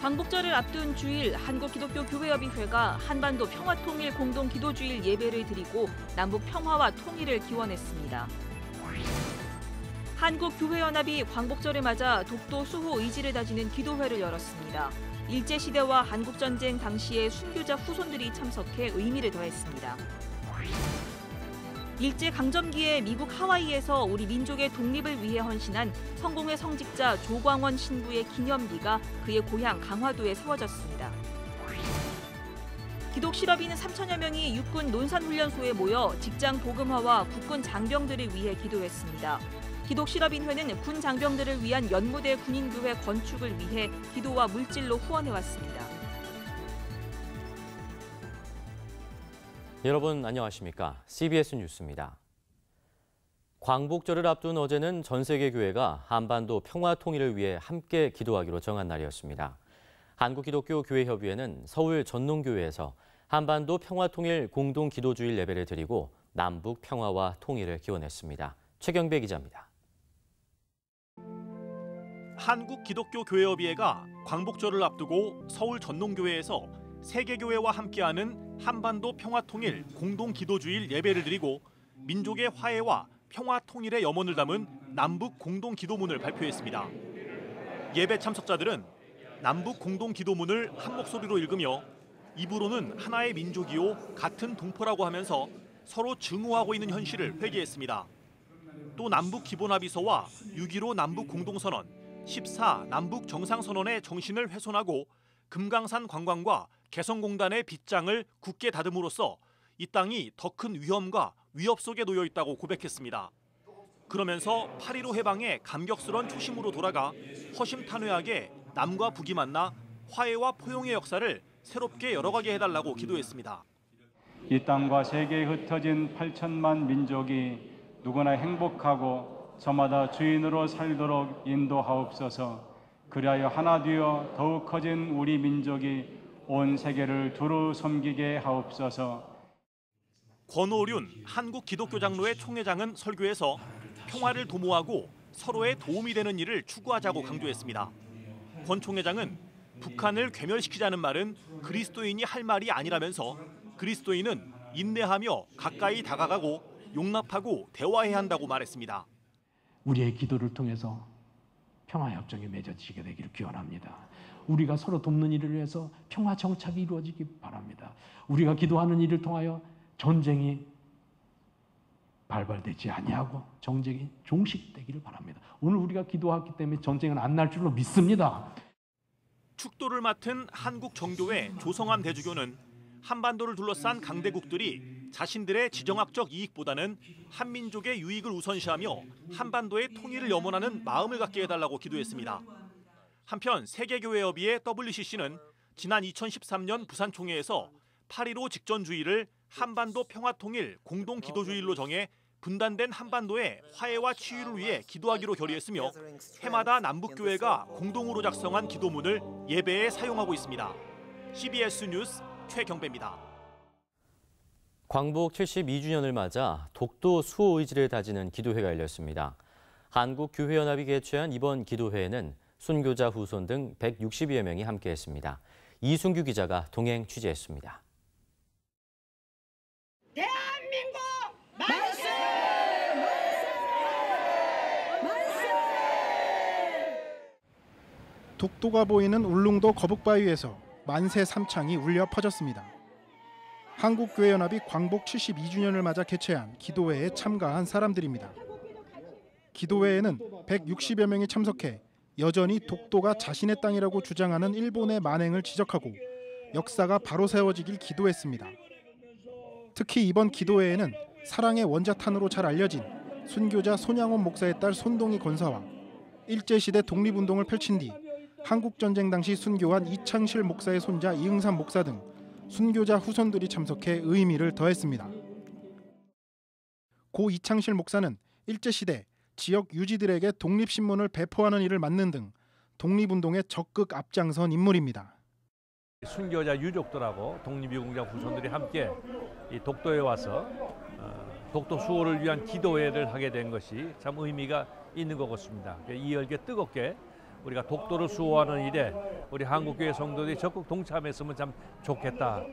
광복절을 앞둔 주일 한국기독교교회협의회가 한반도 평화통일 공동기도주일 예배를 드리고 남북 평화와 통일을 기원했습니다. 한국교회연합이 광복절을 맞아 독도 수호 의지를 다지는 기도회를 열었습니다. 일제시대와 한국전쟁 당시의 순교자 후손들이 참석해 의미를 더했습니다. 일제강점기에 미국 하와이에서 우리 민족의 독립을 위해 헌신한 성공의 성직자 조광원 신부의 기념비가 그의 고향 강화도에 세워졌습니다. 기독실업인 3천여 명이 육군 논산훈련소에 모여 직장 복음화와 국군 장병들을 위해 기도했습니다. 기독실업인회는 군 장병들을 위한 연무대 군인교회 건축을 위해 기도와 물질로 후원해왔습니다. 여러분 안녕하십니까? CBS 뉴스입니다. 광복절을 앞둔 어제는 전 세계 교회가 한반도 평화 통일을 위해 함께 기도하기로 정한 날이었습니다. 한국기독교교회협의회는 서울 전농교회에서 한반도 평화 통일 공동 기도주일 예배를 드리고 남북 평화와 통일을 기원했습니다. 최경배 기자입니다. 한국기독교교회협의회가 광복절을 앞두고 서울 전농교회에서 세계교회와 함께하는 한반도 평화통일 공동기도주일 예배를 드리고 민족의 화해와 평화통일의 염원을 담은 남북 공동기도문을 발표했습니다. 예배 참석자들은 남북 공동기도문을 한 목소리로 읽으며 입으로는 하나의 민족이요 같은 동포라고 하면서 서로 증오하고 있는 현실을 회개했습니다. 또 남북 기본합의서와 6.15 남북 공동선언, 14 남북 정상선언의 정신을 훼손하고 금강산 관광과 개성공단의 빗장을 굳게 다듬으로써 이 땅이 더 큰 위험과 위협 속에 놓여 있다고 고백했습니다. 그러면서 8.15 해방의 감격스런 초심으로 돌아가 허심탄회하게 남과 북이 만나 화해와 포용의 역사를 새롭게 열어가게 해달라고 기도했습니다. 이 땅과 세계에 흩어진 8천만 민족이 누구나 행복하고 저마다 주인으로 살도록 인도하옵소서. 그리하여 하나 되어 더욱 커진 우리 민족이 온 세계를 두루 섬기게 하옵소서. 권오륜 한국기독교장로회 총회장은 설교에서 평화를 도모하고 서로의 도움이 되는 일을 추구하자고 강조했습니다. 권 총회장은 북한을 괴멸시키자는 말은 그리스도인이 할 말이 아니라면서 그리스도인은 인내하며 가까이 다가가고 용납하고 대화해야 한다고 말했습니다. 우리의 기도를 통해서 평화협정이 맺어지게 되기를 기원합니다. 우리가 서로 돕는 일을 위해서 평화 정착이 이루어지기 바랍니다. 우리가 기도하는 일을 통하여 전쟁이 발발되지 아니하고 전쟁이 종식되기를 바랍니다. 오늘 우리가 기도했기 때문에 전쟁은 안 날 줄로 믿습니다. 축도를 맡은 한국정교회 조성암 대주교는 한반도를 둘러싼 강대국들이 자신들의 지정학적 이익보다는 한민족의 유익을 우선시하며 한반도의 통일을 염원하는 마음을 갖게 해달라고 기도했습니다. 한편 세계교회협의회 WCC는 지난 2013년 부산총회에서 8.15 직전주의를 한반도 평화통일 공동기도주일로 정해 분단된 한반도의 화해와 치유를 위해 기도하기로 결의했으며 해마다 남북교회가 공동으로 작성한 기도문을 예배에 사용하고 있습니다. CBS 뉴스 최경배입니다. 광복 72주년을 맞아 독도 수호 의지를 다지는 기도회가 열렸습니다. 한국교회연합이 개최한 이번 기도회에는 순교자 후손 등 160여 명이 함께했습니다. 이순규 기자가 동행 취재했습니다. 대한민국 만세! 독도가 보이는 울릉도 거북바위에서 만세 삼창이 울려 퍼졌습니다. 한국교회연합이 광복 72주년을 맞아 개최한 기도회에 참가한 사람들입니다. 기도회에는 160여 명이 참석해 여전히 독도가 자신의 땅이라고 주장하는 일본의 만행을 지적하고 역사가 바로 세워지길 기도했습니다. 특히 이번 기도회에는 사랑의 원자탄으로 잘 알려진 순교자 손양원 목사의 딸 손동희 권사와 일제시대 독립운동을 펼친 뒤 한국전쟁 당시 순교한 이창실 목사의 손자 이응삼 목사 등 순교자 후손들이 참석해 의미를 더했습니다. 고 이창실 목사는 일제시대 지역 유지들에게 독립신문을 배포하는 일을 맡는 등 독립운동에 적극 앞장선 인물입니다. 순교자 유족들하고 독립유공자 후손들이 함께 이 독도에 와서 독도 수호를 위한 기도회를 하게 된 것이 참 의미가 있는 것 같습니다. 이 열기 뜨겁게 우리가 독도를 수호하는 일에 우리 한국교회 성도들이 적극 동참했으면 참 좋겠다.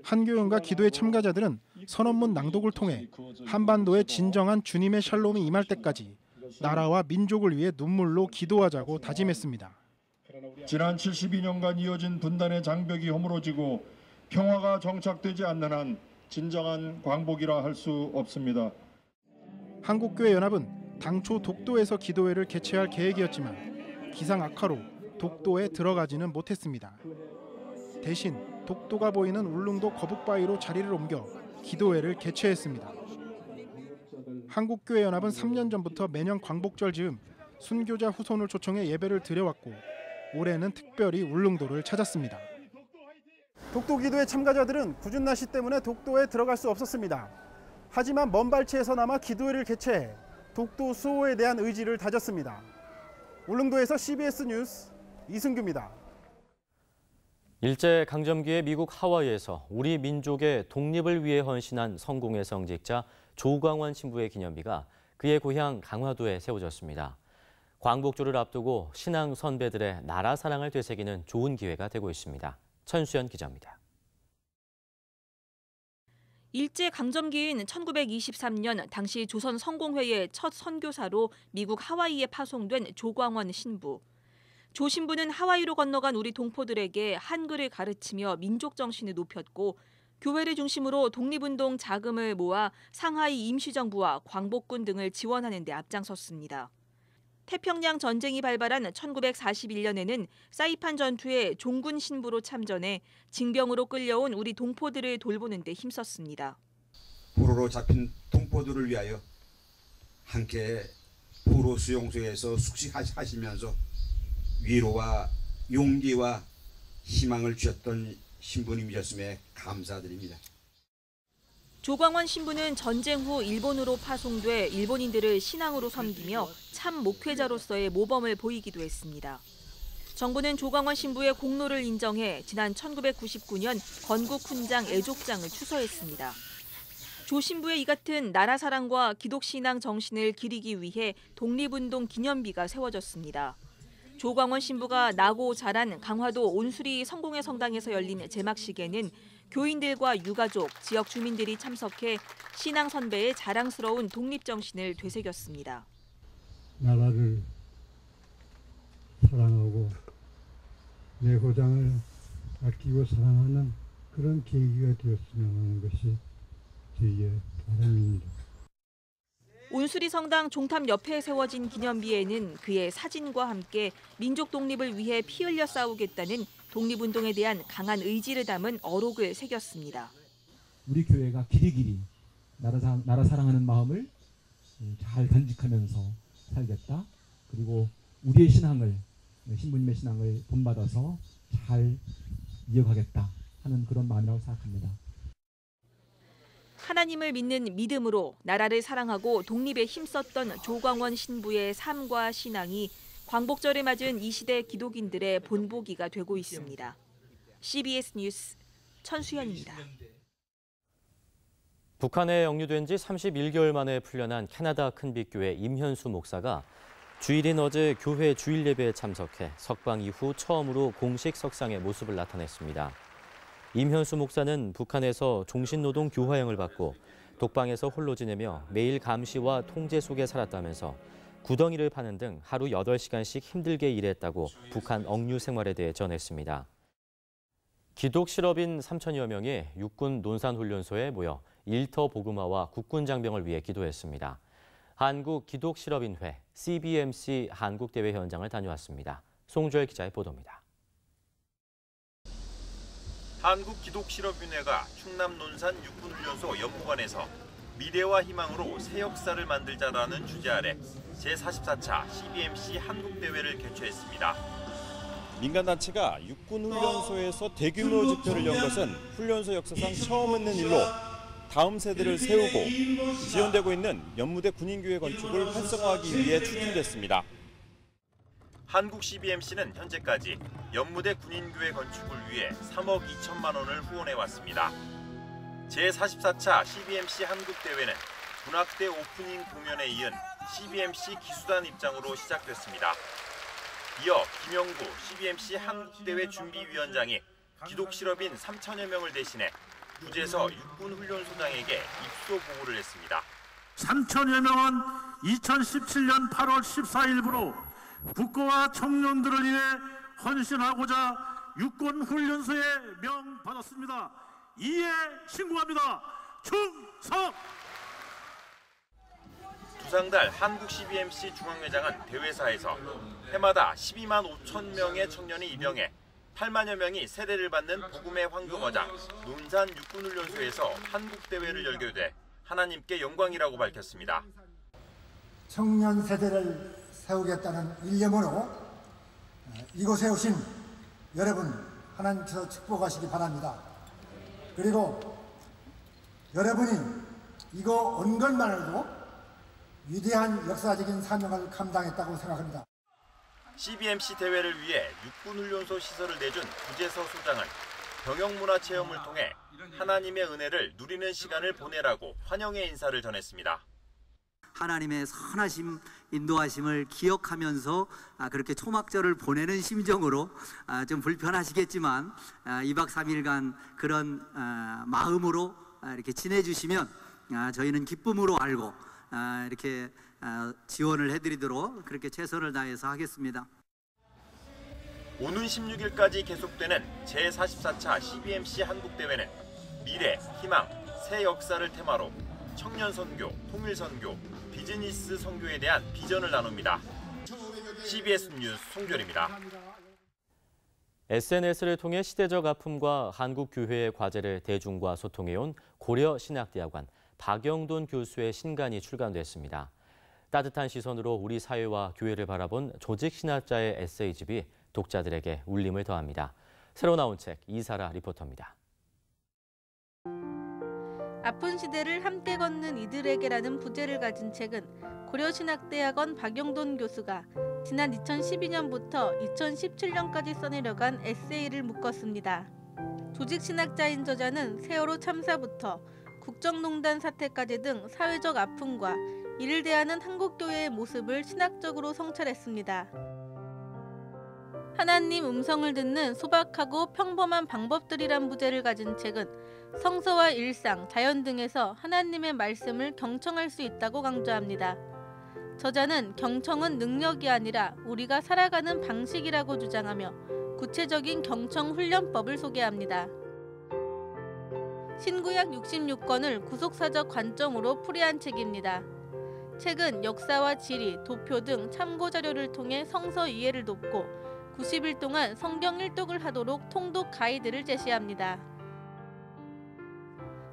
한교연과 기도회 참가자들은 선언문 낭독을 통해 한반도에 진정한 주님의 샬롬이 임할 때까지 나라와 민족을 위해 눈물로 기도하자고 다짐했습니다. 지난 72년간 이어진 분단의 장벽이 허물어지고 평화가 정착되지 않는 한 진정한 광복이라 할 수 없습니다. 한국교회연합은 당초 독도에서 기도회를 개최할 계획이었지만 기상 악화로 독도에 들어가지는 못했습니다. 대신 독도가 보이는 울릉도 거북바위로 자리를 옮겨 기도회를 개최했습니다. 한국교회연합은 3년 전부터 매년 광복절 즈음 순교자 후손을 초청해 예배를 드려왔고 올해는 특별히 울릉도를 찾았습니다. 독도 기도회 참가자들은 궂은 날씨 때문에 독도에 들어갈 수 없었습니다. 하지만 먼 발치에서나마 기도회를 개최해 독도 수호에 대한 의지를 다졌습니다. 울릉도에서 CBS 뉴스 이승규입니다. 일제강점기의 미국 하와이에서 우리 민족의 독립을 위해 헌신한 성공의 성직자 조광원 신부의 기념비가 그의 고향 강화도에 세워졌습니다. 광복절을 앞두고 신앙 선배들의 나라 사랑을 되새기는 좋은 기회가 되고 있습니다. 천수연 기자입니다. 일제강점기인 1923년 당시 조선 성공회의 첫 선교사로 미국 하와이에 파송된 조광원 신부. 조 신부는 하와이로 건너간 우리 동포들에게 한글을 가르치며 민족 정신을 높였고 교회를 중심으로 독립운동 자금을 모아 상하이 임시정부와 광복군 등을 지원하는 데 앞장섰습니다. 태평양 전쟁이 발발한 1941년에는 사이판 전투에 종군 신부로 참전해 징병으로 끌려온 우리 동포들을 돌보는 데 힘썼습니다. 포로로 잡힌 동포들을 위하여 함께 포로 수용소에서 숙식하시면서 위로와 용기와 희망을 주셨던 신부님이셨음에 감사드립니다. 조광원 신부는 전쟁 후 일본으로 파송돼 일본인들을 신앙으로 섬기며 참 목회자로서의 모범을 보이기도 했습니다. 정부는 조광원 신부의 공로를 인정해 지난 1999년 건국훈장 애족장을 추서했습니다. 조 신부의 이 같은 나라 사랑과 기독신앙 정신을 기리기 위해 독립운동 기념비가 세워졌습니다. 조광원 신부가 나고 자란 강화도 온수리 성공회 성당에서 열린 제막식에는 교인들과 유가족, 지역 주민들이 참석해 신앙 선배의 자랑스러운 독립정신을 되새겼습니다. 나라를 사랑하고 내 고장을 아끼고 사랑하는 그런 계기가 되었으면 하는 것이 저희의 바람입니다. 온수리 성당 종탑 옆에 세워진 기념비에는 그의 사진과 함께 민족 독립을 위해 피 흘려 싸우겠다는 독립운동에 대한 강한 의지를 담은 어록을 새겼습니다. 우리 교회가 길이길이 나라 사랑하는 마음을 잘 간직하면서 살겠다. 그리고 우리의 신앙을, 신부님의 신앙을 본받아서 잘 이어가겠다 하는 그런 마음이라고 생각합니다. 하나님을 믿는 믿음으로 나라를 사랑하고 독립에 힘썼던 조광원 신부의 삶과 신앙이 광복절을 맞은 이 시대 기독인들의 본보기가 되고 있습니다. CBS 뉴스 천수연입니다. 북한에 영유된 지 31개월 만에 풀려난 캐나다 큰빛교회 임현수 목사가 주일인 어제 교회 주일 예배에 참석해 석방 이후 처음으로 공식 석상의 모습을 나타냈습니다. 임현수 목사는 북한에서 종신노동 교화형을 받고 독방에서 홀로 지내며 매일 감시와 통제 속에 살았다면서 구덩이를 파는 등 하루 8시간씩 힘들게 일했다고 북한 억류 생활에 대해 전했습니다. 기독 실업인 3천여 명이 육군 논산훈련소에 모여 일터 복음화와 국군 장병을 위해 기도했습니다. 한국기독실업인회 CBMC 한국대회 현장을 다녀왔습니다. 송조일 기자의 보도입니다. 한국기독실업인회가 충남 논산 육군훈련소 연무관에서 미래와 희망으로 새 역사를 만들자라는 주제 아래 제44차 CBMC 한국대회를 개최했습니다. 민간단체가 육군훈련소에서 대규모 집회를 연 것은 훈련소 역사상 처음 있는 일로 다음 세대를 세우고 지연되고 있는 연무대 군인교회 건축을 활성화하기 위해 추진됐습니다. 한국 CBMC는 현재까지 연무대 군인교회 건축을 위해 3억 2천만 원을 후원해왔습니다. 제44차 CBMC 한국대회는 군악대 오프닝 공연에 이은 CBMC 기수단 입장으로 시작됐습니다. 이어 김영구 CBMC 한국대회 준비위원장이 기독 실업인 3천여 명을 대신해 부재서 육군훈련소장에게 입소 보고를 했습니다. 3천여 명은 2017년 8월 14일부로 국가와 청년들을 위해 헌신하고자 육군훈련소에 명받았습니다. 이에 신고합니다. 충성! 두상달 한국 CBMC 중앙회장은 대회사에서 해마다 12만 5천 명의 청년이 입영해 8만여 명이 세례를 받는 복음의 황금어장 논산 육군훈련소에서 한국대회를 열게 돼 하나님께 영광이라고 밝혔습니다. 청년 세대를 세우겠다는 일념으로 이곳에 오신 여러분 하나님께서 축복하시기 바랍니다. 그리고 여러분이 이거 온 것만으로도 위대한 역사적인 사명을 감당했다고 생각합니다. CBMC 대회를 위해 육군훈련소 시설을 내준 부재서 소장은 병영문화체험을 통해 하나님의 은혜를 누리는 시간을 보내라고 환영의 인사를 전했습니다. 하나님의 선하심, 인도하심을 기억하면서 그렇게 초막절을 보내는 심정으로 좀 불편하시겠지만 2박 3일간 그런 마음으로 이렇게 지내주시면 저희는 기쁨으로 알고 이렇게 지원을 해드리도록 그렇게 최선을 다해서 하겠습니다. 오는 16일까지 계속되는 제44차 CBMC 한국대회는 미래, 희망, 새 역사를 테마로 청년 선교, 통일 선교, 비즈니스 선교에 대한 비전을 나눕니다. CBS 뉴스 송별입니다. SNS를 통해 시대적 아픔과 한국 교회의 과제를 대중과 소통해온 고려신학대학원 박영돈 교수의 신간이 출간됐습니다. 따뜻한 시선으로 우리 사회와 교회를 바라본 조직신학자의 에세이집이 독자들에게 울림을 더합니다. 새로 나온 책 이사라 리포터입니다. 아픈 시대를 함께 걷는 이들에게라는 부제를 가진 책은 고려신학대학원 박영돈 교수가 지난 2012년부터 2017년까지 써내려간 에세이를 묶었습니다. 조직신학자인 저자는 세월호 참사부터 국정농단 사태까지 등 사회적 아픔과 이를 대하는 한국교회의 모습을 신학적으로 성찰했습니다. 하나님 음성을 듣는 소박하고 평범한 방법들이란 부제를 가진 책은 성서와 일상, 자연 등에서 하나님의 말씀을 경청할 수 있다고 강조합니다. 저자는 경청은 능력이 아니라 우리가 살아가는 방식이라고 주장하며 구체적인 경청 훈련법을 소개합니다. 신구약 66권을 구속사적 관점으로 풀이한 책입니다. 책은 역사와 지리, 도표 등 참고 자료를 통해 성서 이해를 돕고 90일 동안 성경 일독을 하도록 통독 가이드를 제시합니다.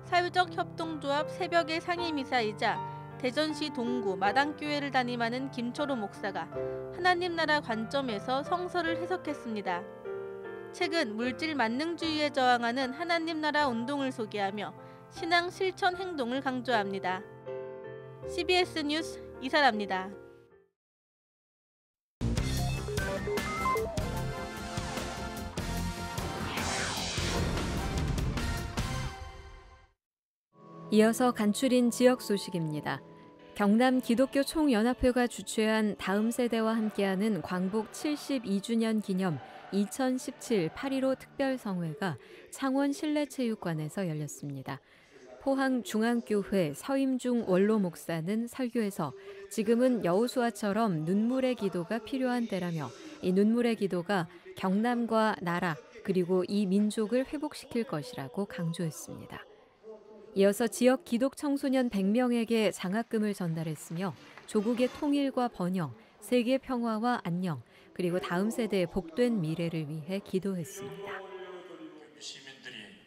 사회적 협동조합 새벽의 상임이사이자 대전시 동구 마당교회를 담임하는 김철우 목사가 하나님 나라 관점에서 성서를 해석했습니다. 책은 물질 만능주의에 저항하는 하나님 나라 운동을 소개하며 신앙 실천 행동을 강조합니다. CBS 뉴스 이사라입니다. 이어서 간추린 지역 소식입니다. 경남 기독교 총연합회가 주최한 다음 세대와 함께하는 광복 72주년 기념 2017 8.15 특별성회가 창원 실내체육관에서 열렸습니다. 포항중앙교회 서임중 원로 목사는 설교에서 지금은 여호수아처럼 눈물의 기도가 필요한 때라며 이 눈물의 기도가 경남과 나라 그리고 이 민족을 회복시킬 것이라고 강조했습니다. 이어서 지역 기독 청소년 100명에게 장학금을 전달했으며 조국의 통일과 번영, 세계 평화와 안녕, 그리고 다음 세대의 복된 미래를 위해 기도했습니다.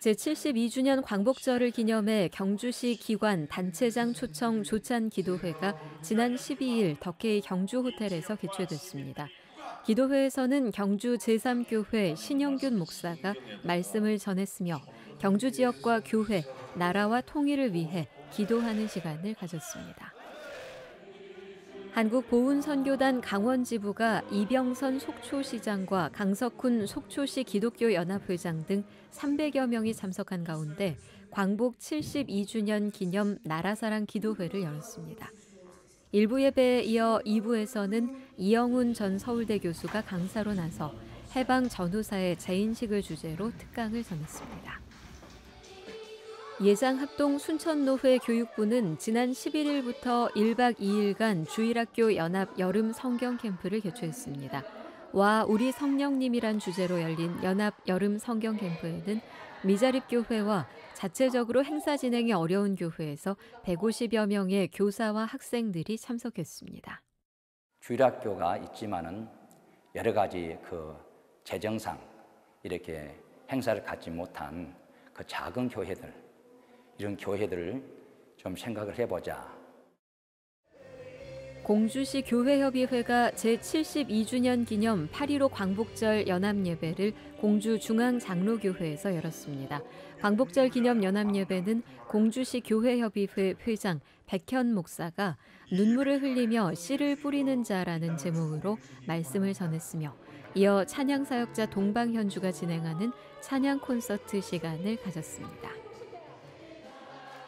제72주년 광복절을 기념해 경주시 기관 단체장 초청 조찬 기도회가 지난 12일 덕케이 경주호텔에서 개최됐습니다. 기도회에서는 경주 제3교회 신영균 목사가 말씀을 전했으며 경주 지역과 교회, 나라와 통일을 위해 기도하는 시간을 가졌습니다. 한국보훈선교단 강원지부가 이병선 속초시장과 강석훈 속초시 기독교연합회장 등 300여 명이 참석한 가운데 광복 72주년 기념 나라사랑 기도회를 열었습니다. 1부 예배에 이어 2부에서는 이영훈 전 서울대 교수가 강사로 나서 해방 전후사의 재인식을 주제로 특강을 전했습니다. 예장합동 순천노회 교육부는 지난 11일부터 1박 2일간 주일학교 연합 여름 성경 캠프를 개최했습니다. 와 우리 성령님이란 주제로 열린 연합 여름 성경 캠프에는 미자립교회와 자체적으로 행사 진행이 어려운 교회에서 150여 명의 교사와 학생들이 참석했습니다. 주일학교가 있지만은 여러 가지 재정상 이렇게 행사를 갖지 못한 작은 교회들, 이런 교회들을 좀 생각을 해보자. 공주시 교회협의회가 제72주년 기념 8.15 광복절 연합예배를 공주 중앙장로교회에서 열었습니다. 광복절 기념 연합예배는 공주시 교회협의회 회장 백현 목사가 눈물을 흘리며 씨를 뿌리는 자라는 제목으로 말씀을 전했으며 이어 찬양사역자 동방현주가 진행하는 찬양 콘서트 시간을 가졌습니다.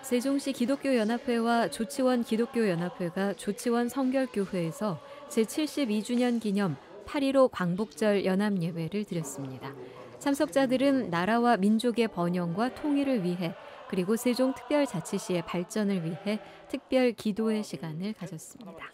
세종시 기독교연합회와 조치원 기독교연합회가 조치원 성결교회에서 제72주년 기념 8.15 광복절 연합예배를 드렸습니다. 참석자들은 나라와 민족의 번영과 통일을 위해 그리고 세종특별자치시의 발전을 위해 특별 기도의 시간을 가졌습니다.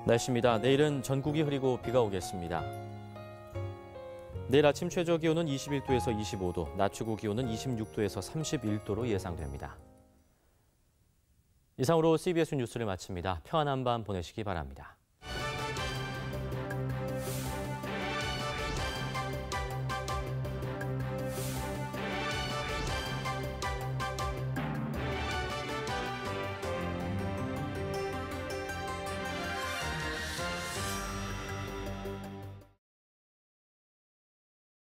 날씨입니다. 내일은 전국이 흐리고 비가 오겠습니다. 내일 아침 최저 기온은 21도에서 25도, 낮 최고 기온은 26도에서 31도로 예상됩니다. 이상으로 CBS 뉴스를 마칩니다. 평안한 밤 보내시기 바랍니다.